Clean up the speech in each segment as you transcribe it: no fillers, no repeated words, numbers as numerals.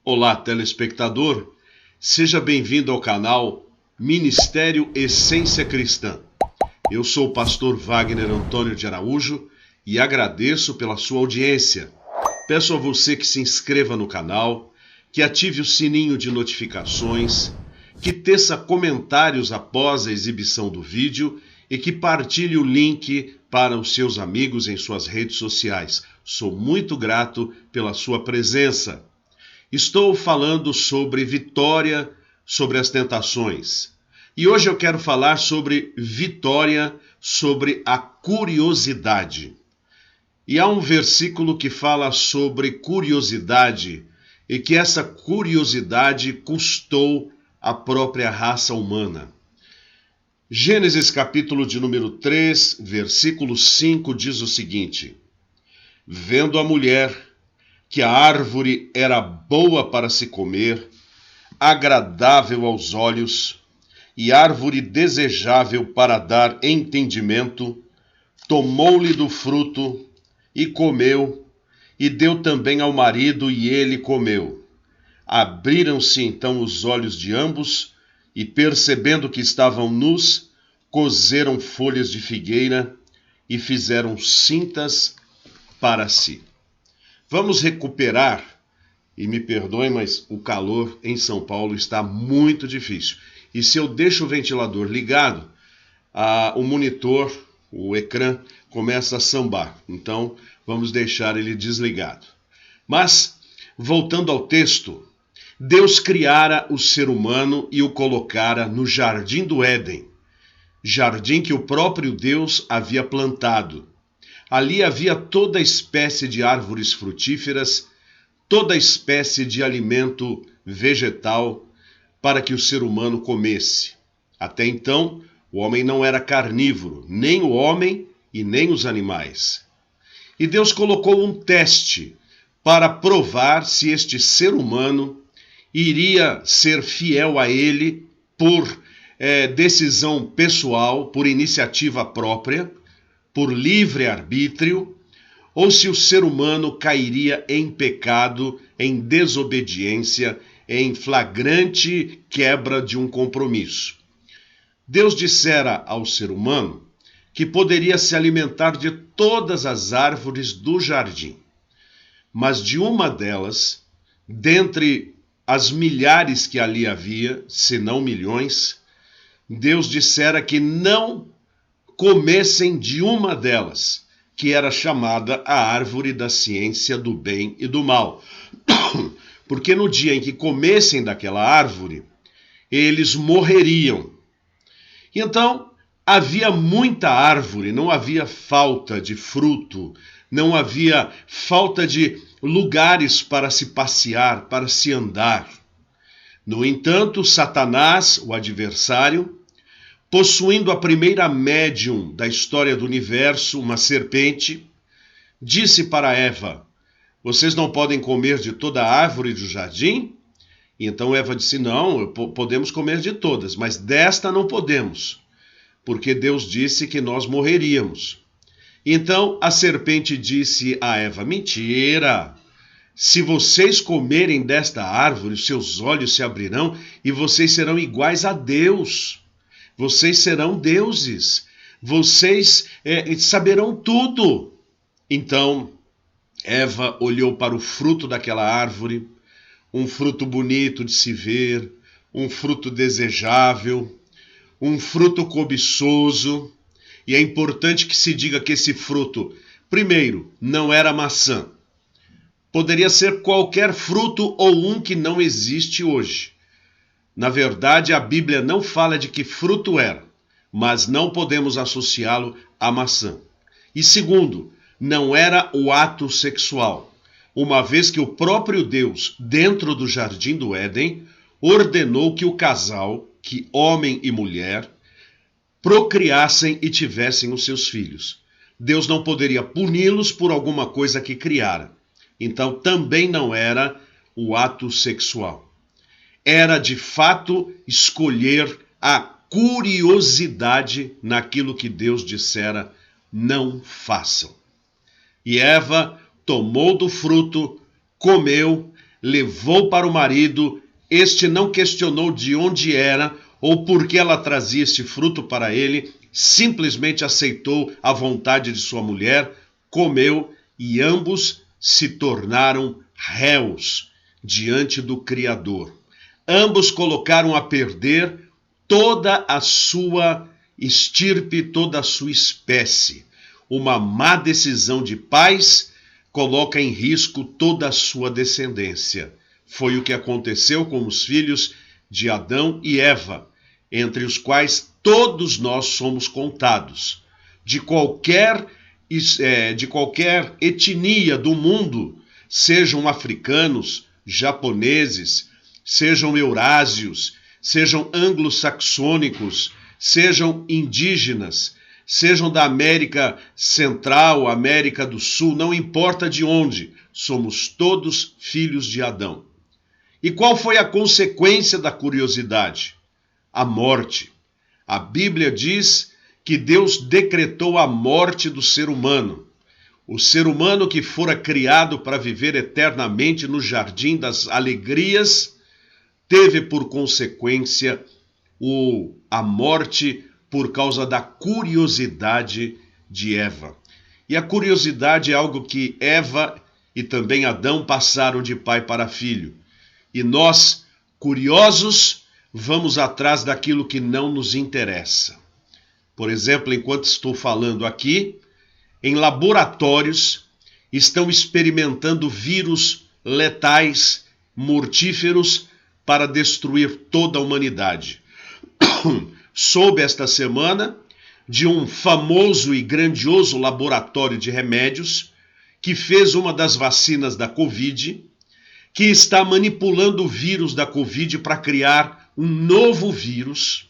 Olá, telespectador, seja bem-vindo ao canal Ministério Essência Cristã. Eu sou o pastor Wagner Antônio de Araújo e agradeço pela sua audiência. Peço a você que se inscreva no canal, que ative o sininho de notificações, que teça comentários após a exibição do vídeo e que partilhe o link para os seus amigos em suas redes sociais. Sou muito grato pela sua presença. Estou falando sobre vitória sobre as tentações. E hoje eu quero falar sobre vitória sobre a curiosidade. E há um versículo que fala sobre curiosidade e que essa curiosidade custou a própria raça humana. Gênesis capítulo de número 3, versículo 5 diz o seguinte: Vendo a mulher que a árvore era boa para se comer, agradável aos olhos, e árvore desejável para dar entendimento, tomou-lhe do fruto, e comeu, e deu também ao marido, e ele comeu. Abriram-se então os olhos de ambos, e percebendo que estavam nus, coseram folhas de figueira, e fizeram cintas para si. Vamos recuperar, e me perdoem, mas o calor em São Paulo está muito difícil. E se eu deixo o ventilador ligado, o monitor, o ecrã, começa a sambar. Então, vamos deixar ele desligado. Mas, voltando ao texto, Deus criara o ser humano e o colocara no jardim do Éden, jardim que o próprio Deus havia plantado. Ali havia toda espécie de árvores frutíferas, toda espécie de alimento vegetal para que o ser humano comesse. Até então, o homem não era carnívoro, nem o homem e nem os animais. E Deus colocou um teste para provar se este ser humano iria ser fiel a ele por decisão pessoal, por iniciativa própria, por livre-arbítrio, ou se o ser humano cairia em pecado, em desobediência, em flagrante quebra de um compromisso. Deus dissera ao ser humano que poderia se alimentar de todas as árvores do jardim, mas de uma delas, dentre as milhares que ali havia, se não milhões, Deus dissera que não comessem de uma delas, que era chamada a árvore da ciência do bem e do mal. Porque no dia em que comessem daquela árvore, eles morreriam. Então, havia muita árvore, não havia falta de fruto, não havia falta de lugares para se passear, para se andar. No entanto, Satanás, o adversário, possuindo a primeira médium da história do universo, uma serpente, disse para Eva: vocês não podem comer de toda a árvore do jardim? E então Eva disse: não, podemos comer de todas, mas desta não podemos, porque Deus disse que nós morreríamos. Então a serpente disse a Eva: mentira! Se vocês comerem desta árvore, seus olhos se abrirão e vocês serão iguais a Deus. Vocês serão deuses, vocês saberão tudo. Então, Eva olhou para o fruto daquela árvore, um fruto bonito de se ver, um fruto desejável, um fruto cobiçoso. E é importante que se diga que esse fruto, primeiro, não era maçã. Poderia ser qualquer fruto ou um que não existe hoje. Na verdade, a Bíblia não fala de que fruto era, mas não podemos associá-lo à maçã. E segundo, não era o ato sexual, uma vez que o próprio Deus, dentro do jardim do Éden, ordenou que o casal, que homem e mulher, procriassem e tivessem os seus filhos. Deus não poderia puni-los por alguma coisa que criara. Então também não era o ato sexual. Era de fato escolher a curiosidade naquilo que Deus dissera: não façam. E Eva tomou do fruto, comeu, levou para o marido. Este não questionou de onde era ou por que ela trazia este fruto para ele, simplesmente aceitou a vontade de sua mulher, comeu e ambos se tornaram réus diante do Criador. Ambos colocaram a perder toda a sua estirpe, toda a sua espécie. Uma má decisão de pais coloca em risco toda a sua descendência. Foi o que aconteceu com os filhos de Adão e Eva, entre os quais todos nós somos contados. De qualquer etnia do mundo, sejam africanos, japoneses, sejam eurásios, sejam anglo-saxônicos, sejam indígenas, sejam da América Central, América do Sul, não importa de onde, somos todos filhos de Adão. E qual foi a consequência da curiosidade? A morte. A Bíblia diz que Deus decretou a morte do ser humano. O ser humano que fora criado para viver eternamente no jardim das alegrias, teve por consequência a morte por causa da curiosidade de Eva. E a curiosidade é algo que Eva e também Adão passaram de pai para filho. E nós, curiosos, vamos atrás daquilo que não nos interessa. Por exemplo, enquanto estou falando aqui, em laboratórios estão experimentando vírus letais, mortíferos, para destruir toda a humanidade. Soube esta semana de um famoso e grandioso laboratório de remédios que fez uma das vacinas da Covid, que está manipulando o vírus da Covid para criar um novo vírus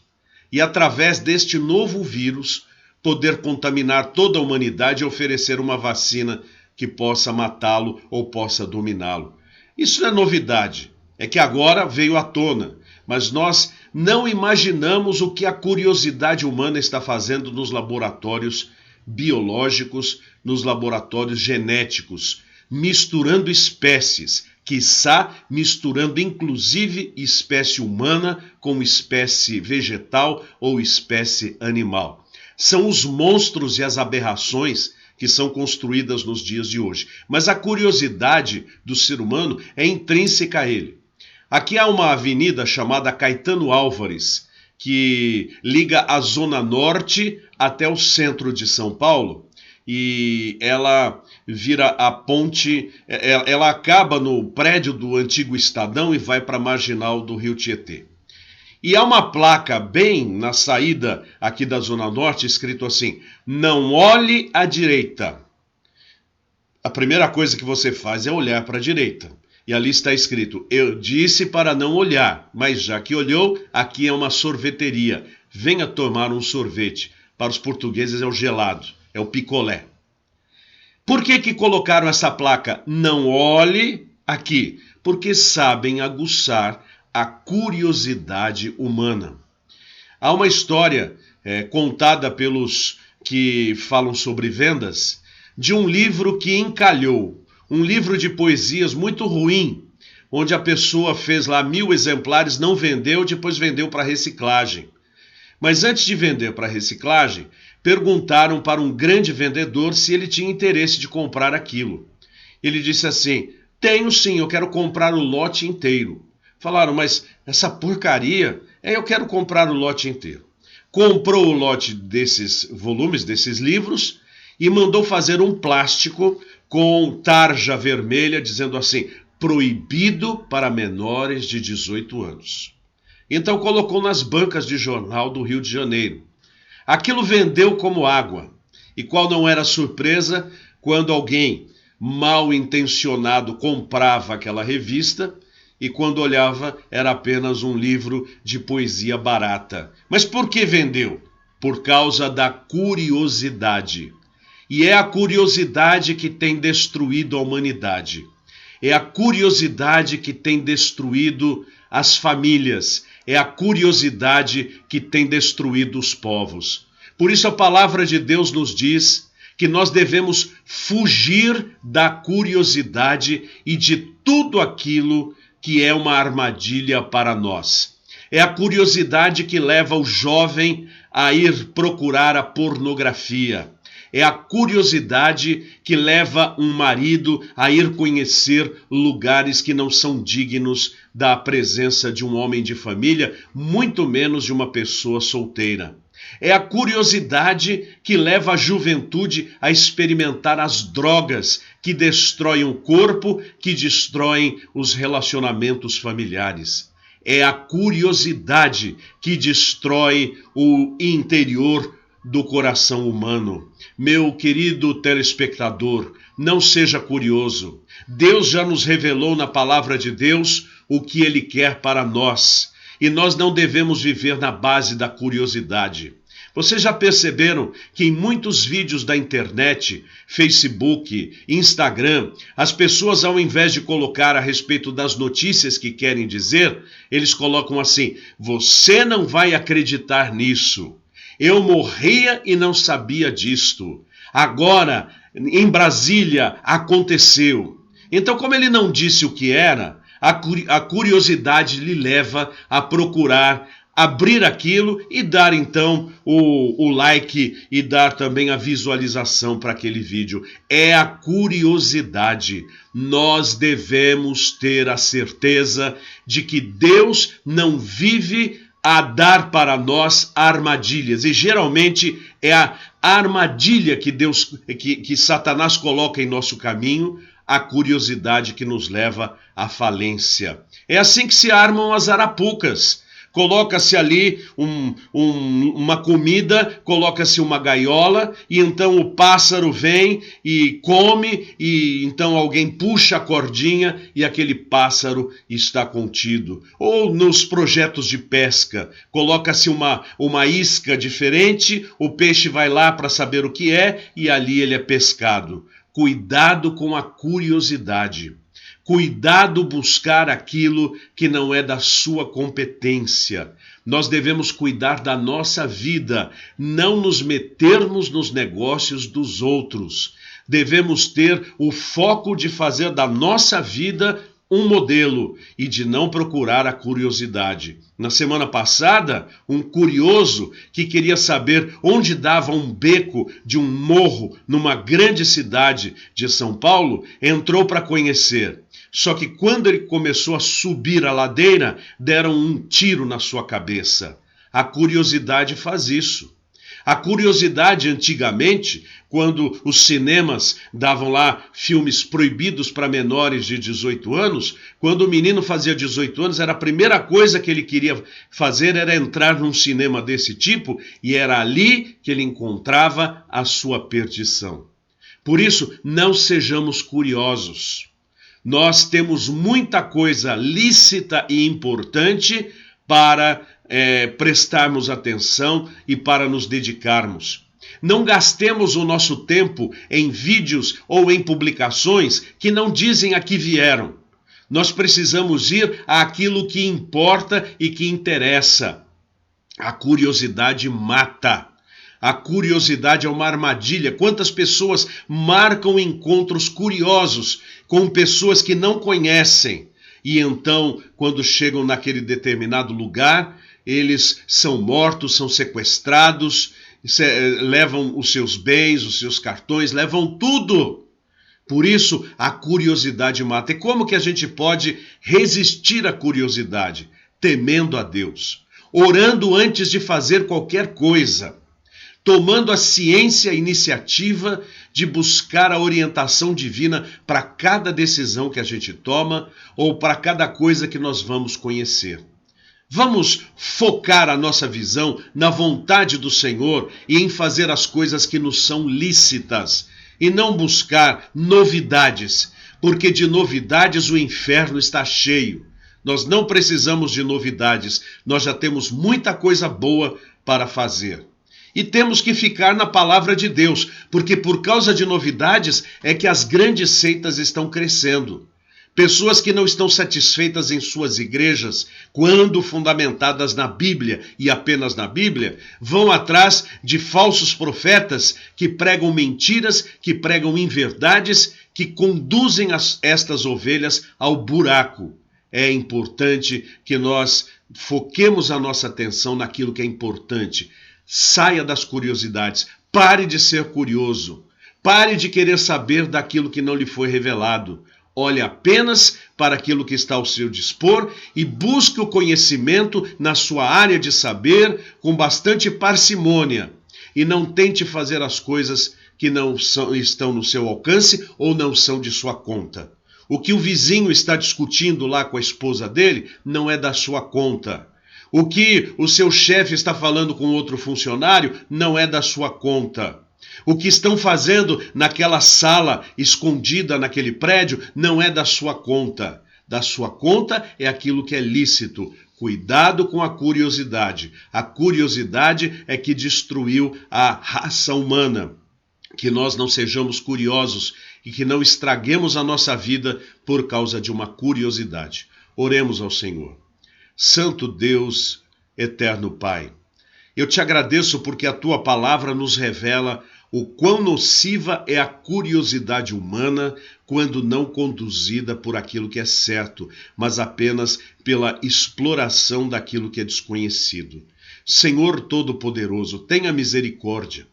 e, através deste novo vírus, poder contaminar toda a humanidade e oferecer uma vacina que possa matá-lo ou possa dominá-lo. Isso não é novidade, é que agora veio à tona, mas nós não imaginamos o que a curiosidade humana está fazendo nos laboratórios biológicos, nos laboratórios genéticos, misturando espécies, quiçá misturando inclusive espécie humana com espécie vegetal ou espécie animal. São os monstros e as aberrações que são construídas nos dias de hoje. Mas a curiosidade do ser humano é intrínseca a ele. Aqui há uma avenida chamada Caetano Álvares, que liga a Zona Norte até o centro de São Paulo, e ela vira a ponte, ela acaba no prédio do antigo Estadão e vai para a marginal do Rio Tietê. E há uma placa bem na saída aqui da Zona Norte, escrito assim: não olhe à direita. A primeira coisa que você faz é olhar para a direita. E ali está escrito: eu disse para não olhar, mas já que olhou, aqui é uma sorveteria. Venha tomar um sorvete. Para os portugueses é o gelado, é o picolé. Por que colocaram essa placa? Não olhe aqui. Porque sabem aguçar a curiosidade humana. Há uma história contada pelos que falam sobre vendas de um livro que encalhou. Um livro de poesias muito ruim, onde a pessoa fez lá 1000 exemplares, não vendeu, depois vendeu para reciclagem. Mas antes de vender para reciclagem, perguntaram para um grande vendedor se ele tinha interesse de comprar aquilo. Ele disse assim: tenho sim, eu quero comprar o lote inteiro. Falaram: mas essa porcaria, eu quero comprar o lote inteiro. Comprou o lote desses volumes, desses livros, e mandou fazer um plástico com tarja vermelha dizendo assim: proibido para menores de 18 anos. Então colocou nas bancas de jornal do Rio de Janeiro. Aquilo vendeu como água. E qual não era a surpresa quando alguém mal intencionado comprava aquela revista e quando olhava era apenas um livro de poesia barata. Mas por que vendeu? Por causa da curiosidade. E é a curiosidade que tem destruído a humanidade. É a curiosidade que tem destruído as famílias. É a curiosidade que tem destruído os povos. Por isso a palavra de Deus nos diz que nós devemos fugir da curiosidade e de tudo aquilo que é uma armadilha para nós. É a curiosidade que leva o jovem a ir procurar a pornografia. É a curiosidade que leva um marido a ir conhecer lugares que não são dignos da presença de um homem de família, muito menos de uma pessoa solteira. É a curiosidade que leva a juventude a experimentar as drogas que destroem o corpo, que destroem os relacionamentos familiares. É a curiosidade que destrói o interior do coração humano. Meu querido telespectador, não seja curioso. Deus já nos revelou na palavra de Deus o que Ele quer para nós. E nós não devemos viver na base da curiosidade. Vocês já perceberam que em muitos vídeos da internet, Facebook, Instagram, as pessoas, ao invés de colocar a respeito das notícias que querem dizer, eles colocam assim: você não vai acreditar nisso. Eu morria e não sabia disto. Agora, em Brasília, aconteceu. Então, como ele não disse o que era, a curiosidade lhe leva a procurar abrir aquilo e dar então o like e dar também a visualização para aquele vídeo. É a curiosidade. Nós devemos ter a certeza de que Deus não vive a dar para nós armadilhas. E geralmente é a armadilha que Satanás coloca em nosso caminho, a curiosidade que nos leva à falência. É assim que se armam as arapucas. Coloca-se ali uma comida, coloca-se uma gaiola, e então o pássaro vem e come, e então alguém puxa a cordinha e aquele pássaro está contido. Ou nos projetos de pesca, coloca-se uma isca diferente, o peixe vai lá para saber o que é, e ali ele é pescado. Cuidado com a curiosidade. Cuidado buscar aquilo que não é da sua competência. Nós devemos cuidar da nossa vida, não nos metermos nos negócios dos outros. Devemos ter o foco de fazer da nossa vida um modelo e de não procurar a curiosidade. Na semana passada, um curioso que queria saber onde dava um beco de um morro numa grande cidade de São Paulo, entrou para conhecer. Só que quando ele começou a subir a ladeira, deram um tiro na sua cabeça. A curiosidade faz isso. A curiosidade, antigamente, quando os cinemas davam lá filmes proibidos para menores de 18 anos, quando o menino fazia 18 anos, era a primeira coisa que ele queria fazer era entrar num cinema desse tipo, e era ali que ele encontrava a sua perdição. Por isso, não sejamos curiosos. Nós temos muita coisa lícita e importante para prestarmos atenção e para nos dedicarmos. Não gastemos o nosso tempo em vídeos ou em publicações que não dizem a que vieram. Nós precisamos ir àquilo que importa e que interessa. A curiosidade mata. A curiosidade é uma armadilha. Quantas pessoas marcam encontros curiosos com pessoas que não conhecem? E então, quando chegam naquele determinado lugar, eles são mortos, são sequestrados, levam os seus bens, os seus cartões, levam tudo. Por isso, a curiosidade mata. E como que a gente pode resistir à curiosidade? Temendo a Deus, orando antes de fazer qualquer coisa, tomando a ciência e iniciativa de buscar a orientação divina para cada decisão que a gente toma ou para cada coisa que nós vamos conhecer. Vamos focar a nossa visão na vontade do Senhor e em fazer as coisas que nos são lícitas e não buscar novidades, porque de novidades o inferno está cheio. Nós não precisamos de novidades, nós já temos muita coisa boa para fazer. E temos que ficar na palavra de Deus, porque por causa de novidades é que as grandes seitas estão crescendo. Pessoas que não estão satisfeitas em suas igrejas, quando fundamentadas na Bíblia e apenas na Bíblia, vão atrás de falsos profetas que pregam mentiras, que pregam inverdades, que conduzem estas ovelhas ao buraco. É importante que nós foquemos a nossa atenção naquilo que é importante. Saia das curiosidades, pare de ser curioso, pare de querer saber daquilo que não lhe foi revelado. Olhe apenas para aquilo que está ao seu dispor e busque o conhecimento na sua área de saber com bastante parcimônia. E não tente fazer as coisas que não estão no seu alcance ou não são de sua conta. O que o vizinho está discutindo lá com a esposa dele não é da sua conta. O que o seu chefe está falando com outro funcionário não é da sua conta. O que estão fazendo naquela sala escondida naquele prédio não é da sua conta. Da sua conta é aquilo que é lícito. Cuidado com a curiosidade. A curiosidade é que destruiu a raça humana. Que nós não sejamos curiosos e que não estraguemos a nossa vida por causa de uma curiosidade. Oremos ao Senhor. Santo Deus, eterno Pai, eu te agradeço porque a tua palavra nos revela o quão nociva é a curiosidade humana quando não conduzida por aquilo que é certo, mas apenas pela exploração daquilo que é desconhecido. Senhor Todo-Poderoso, tenha misericórdia,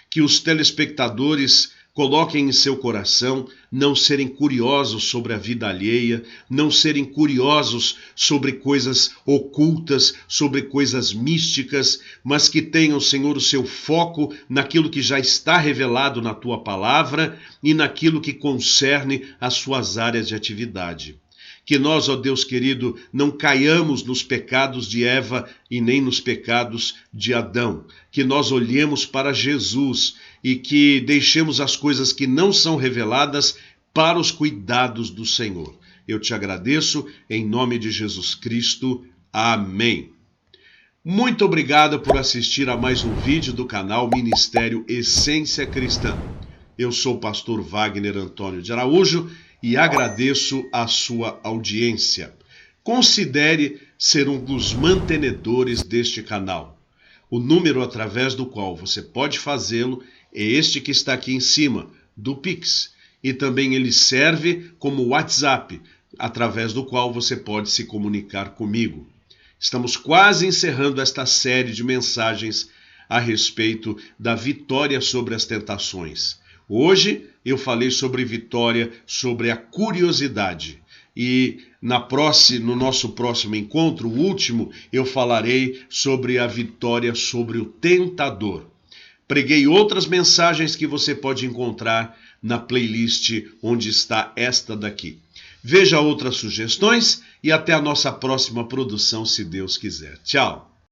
que os telespectadores coloquem em seu coração não serem curiosos sobre a vida alheia, não serem curiosos sobre coisas ocultas, sobre coisas místicas, mas que tenham, Senhor, o seu foco naquilo que já está revelado na tua palavra e naquilo que concerne as suas áreas de atividade. Que nós, ó Deus querido, não caiamos nos pecados de Eva e nem nos pecados de Adão. Que nós olhemos para Jesus e que deixemos as coisas que não são reveladas para os cuidados do Senhor. Eu te agradeço em nome de Jesus Cristo. Amém. Muito obrigado por assistir a mais um vídeo do canal Ministério Essência Cristã. Eu sou o pastor Wagner Antônio de Araújo e agradeço a sua audiência. Considere ser um dos mantenedores deste canal. O número através do qual você pode fazê-lo é este que está aqui em cima, do Pix. E também ele serve como WhatsApp, através do qual você pode se comunicar comigo. Estamos quase encerrando esta série de mensagens a respeito da vitória sobre as tentações. Hoje eu falei sobre vitória, sobre a curiosidade. E no nosso próximo encontro, o último, eu falarei sobre a vitória sobre o tentador. Preguei outras mensagens que você pode encontrar na playlist onde está esta daqui. Veja outras sugestões e até a nossa próxima produção, se Deus quiser. Tchau!